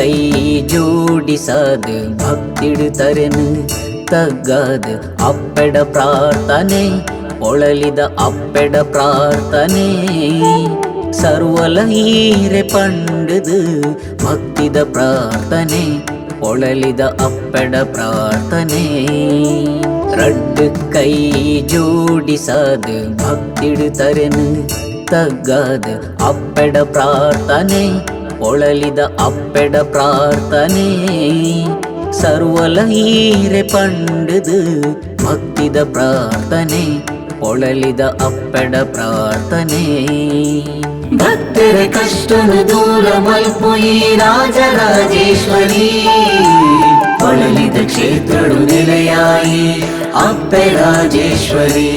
ಕೈ ಜೋಡಿಸದು ಭಕ್ತಿಡುತ್ತರೆನು ತಗ್ಗದು ಅಪ್ಪೆಡ ಪ್ರಾರ್ಥನೆ ಒಳಲಿದ ಅಪ್ಪೆಡ ಪ್ರಾರ್ಥನೆ ಸರ್ವಲ ಹೀರೆ ಪಂಡದು ಭಕ್ತಿದ ಪ್ರಾರ್ಥನೆ ಒಳಲಿದ ಅಪ್ಪೆಡ ಪ್ರಾರ್ಥನೆ ರಡ್ಡು ಕೈ ಜೋಡಿಸದು ಭಕ್ತಿಡುತ್ತರೆನು ತಗ್ಗದು ಅಪ್ಪೆಡ ಪ್ರಾರ್ಥನೆ ಒಳಲಿದ ಅಪ್ಪೆಡ ಪ್ರಾರ್ಥನೆ ಸರ್ವಲ ಹೀರೆ ಪಂಡದು ಭಕ್ತಿದ ಪ್ರಾರ್ಥನೆ ಒಳಲಿದ ಅಪ್ಪೆಡ ಪ್ರಾರ್ಥನೆ ಭಕ್ತರ ಕಷ್ಟನು ದೂರ ಮಲ್ಪುಯಿ ರಾಜರಾಜೇಶ್ವರಿ ಒಳಲಿದ ಕ್ಷೇತ್ರಡು ನೆಲೆಯಾಯಿ ಅಪ್ಪೆ ರಾಜೇಶ್ವರಿ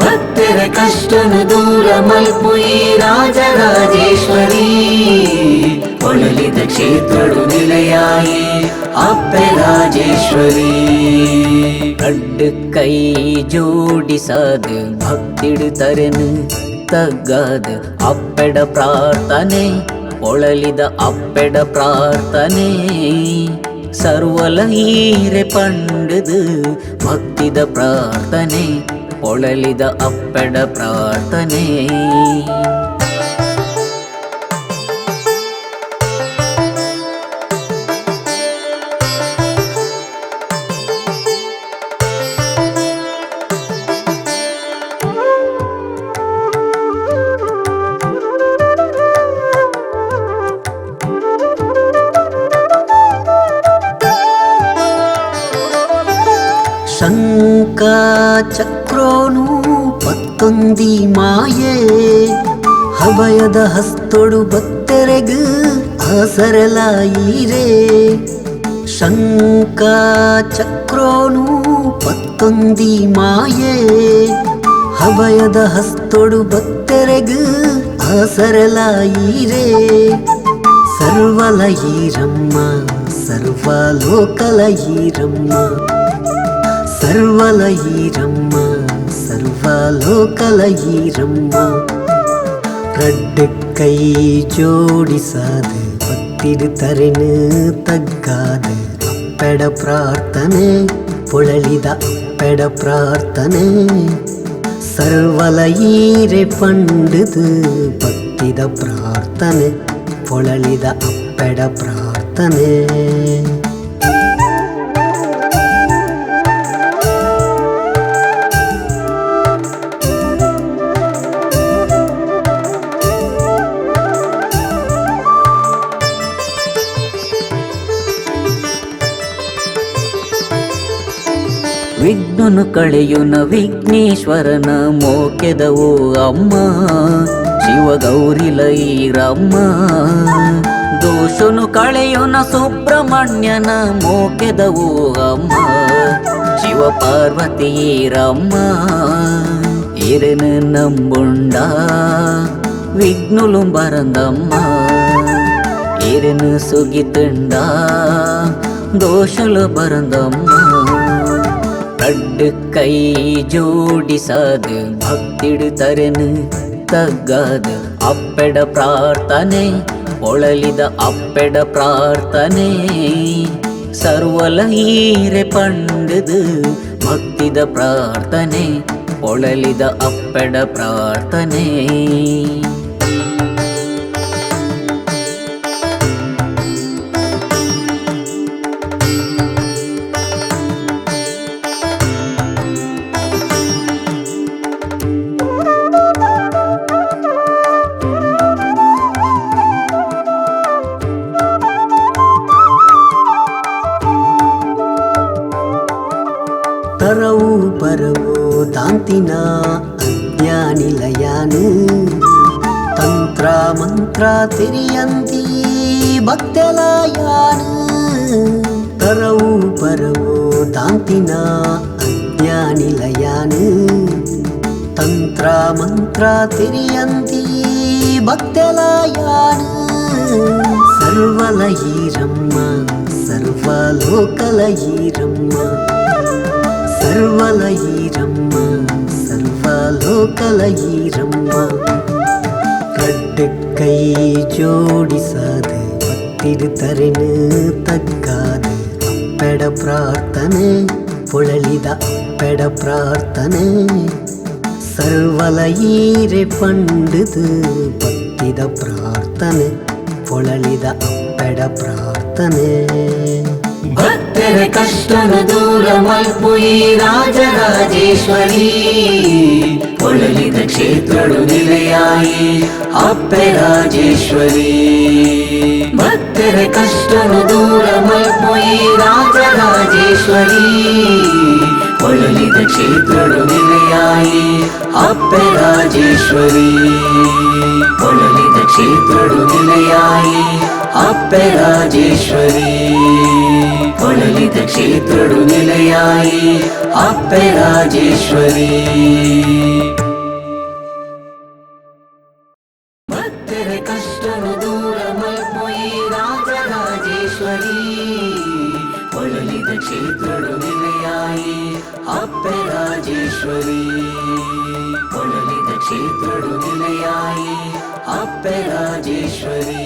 ಭಕ್ತರ ಕಷ್ಟನು ದೂರ ಮಲ್ಪುಯಿ ರಾಜರಾಜೇಶ್ವರಿ ಒಳಲಿದ ಕ್ಷೇತ್ರಡು ನೆಲೆಯಾಯಿ ಅಪ್ಪೆ ರಾಜೇಶ್ವರಿ ರಡ್ಡು ಕೈ ಜೋಡಿಸದು ಭಕ್ತಿಡುತ್ತರೆನು ತಗ್ಗದು ಅಪ್ಪೆಡ ಪ್ರಾರ್ಥನೆ ಒಳಲಿದ ಅಪ್ಪೆಡ ಪ್ರಾರ್ಥನೆ ಸರ್ವಲ ಹೀರೆ ಪಂಡದು ಭಕ್ತಿದ ಪ್ರಾರ್ಥನೆ ಒಳಲಿದ ಅಪ್ಪೆಡ ಪ್ರಾರ್ಥನೆ ಶಂಕ ಚಕ್ರೋನು ಪತ್ತೊಂದಿ ಮಾಯೆ ಹಬಯದ ಹಸ್ತೊಡು ಬತ್ತೆರೆಗು ಆಸರಲಾಯಿರೇ ಶಂಕ ಚಕ್ರೋನು ಪತ್ತೊಂದಿ ಮಾಯೆ ಹಬಯದ ಹಸ್ತೊಡು ಬತ್ತೆರೆಗು ಆಸರಲಾಯಿರೇ ಸರ್ವಲಯೀರಮ್ಮ ಸರ್ವಲೋಕಲಯೀರಮ್ಮ ಸರ್ವಲಯೀರಮ್ಮ ಸರ್ವಲೋಕಲಯೀರಮ್ಮ ರಡ್ಡು ಕೈ ಜೋಡಿಸದು ಭಕ್ತಿಡುತ್ತರೆನು ತಗ್ಗಾದು ಅಪ್ಪೆಡ ಪ್ರಾರ್ಥನೆ ಪೊಳಲಿದ ಅಪ್ಪೆಡ ಪ್ರಾರ್ಥನೆ ಸರ್ವಲಯೀರೆ ಪಂಡದು ಭಕ್ತಿದ ಪ್ರಾರ್ಥನೆ ಪೊಳಲಿದ ಅಪ್ಪೆಡ ಪ್ರಾರ್ಥನೆ ವಿಘ್ನನು ಕಳೆಯುನ ವಿಘ್ನೇಶ್ವರನ ಮೋಕೆದವು ಅಮ್ಮ ಶಿವಗೌರಿಲೈರಮ್ಮ ದೋಷನು ಕಳೆಯುನ ಸುಬ್ರಹ್ಮಣ್ಯನ ಮೋಕೆದವು ಅಮ್ಮ ಶಿವ ಪಾರ್ವತೀರಮ್ಮ ಇರನು ನಂಬುಂಡ ವಿಘ್ನುಲು ಬರಂದಮ್ಮ ಇರನು ಸುಗಿತುಂಡ ದೋಷಲು ಬರಂದಮ್ಮ ರಡ್ಡು ಕೈ ಜೋಡಿಸದು ಭಕ್ತಿಡುತ್ತರೆನು ತಗ್ಗದು ಅಪ್ಪೆಡ ಪ್ರಾರ್ಥನೆ ಒಳಲಿದ ಅಪ್ಪೆಡ ಪ್ರಾರ್ಥನೆ ಸರ್ವಲ ಹೀರೆ ಪಂಡದು ಭಕ್ತಿದ ಪ್ರಾರ್ಥನೆ ಒಳಲಿದ ಅಪ್ಪೆಡ ಪ್ರಾರ್ಥನೆ ತರವು ಬರವು ದಾಂತಿನ ಅಜ್ಞಾನಿಲಯಾನು ತಂತ್ರ ಮಂತ್ರ ತಿರಿಯಂತಿ ಭಕ್ತಲಾಯಾನು ತರವು ಬರವು ದಾಂತಿನ ಅಜ್ಞಾನಿಲಯಾನು ತಂತ್ರ ಮಂತ್ರ ತಿರಿಯಂತಿ ಭಕ್ತಲಾಯಾನು ಸರ್ವಲಯೀರಮ್ಮ ಸರ್ವಲೋಕಲಯೀರಮ್ಮ ಸರ್ವಲಯೀರಮ್ಮ ಸರ್ವಲೋಕಲಯೀರಮ್ಮ ರಡ್ಡು ಕೈ ಜೋಡಿಸದು ಭಕ್ತಿಡುತ್ತರೆನು ತಗ್ಗಾದ ಅಪ್ಪೆಡ ಪ್ರಾರ್ಥನೆ ಪೊಳಲಿದ ಅಪ್ಪೆಡ ಪ್ರಾರ್ಥನೆ ಸರ್ವಲ ಈರೆ ಪಂಡುದು ಭಕ್ತಿದ ಪ್ರಾರ್ಥನೆ ಪೊಳಲಿದ ಅಪ್ಪೆಡ ಪ್ರಾರ್ಥನೆ ಭಕ್ತರ ಕಷ್ಟನ ದೂರ ಮಲ್ಪುಯಿ ರಾಜರಾಜೇಶ್ವರಿ ಒಳಲಿದ ಕ್ಷೇತ್ರಡು ನಿಲೆಯಾಯಿ ಅಪ್ಪೆ ರಾಜೇಶ್ವರಿ ಭಕ್ತರ ಕಷ್ಟನ ದೂರ ಮಲ್ಪುಯಿ ರಾಜರಾಜೇಶ್ವರಿ ಒಳಲಿದ ಕ್ಷೇತ್ರಡು ನಿಲೆಯಾಯಿ ಅಪ್ಪೆ ರಾಜೇಶ್ವರಿ ಒಳಲಿದ ಕ್ಷೇತ್ರಡು ನಿಲೆಯಾಯಿ ಅಪ್ಪೆ ರಾಜೇಶ್ವರಿ ಒಳಲಿದ ಕ್ಷೇತ್ರಡು ನಿಲೆಯಾಯಿ ಅಪ್ಪೆ ರಾಜೇಶ್ವರಿ ಭಕ್ತರ ಕಷ್ಟನು ದೂರ ಮಲ್ಪೊಯಿ ರಾಜರಾಜೇಶ್ವರಿ ಒಳಲಿದ ಕ್ಷೇತ್ರಡು ನಿಲೆಯಾಯಿ ಅಪ್ಪೆ ರಾಜೇಶ್ವರಿ ಒಳಲಿದ ಕ್ಷೇತ್ರಡು ನಿಲೆಯಾಯಿ ಅಪ್ಪೆ ರಾಜೇಶ್ವರಿ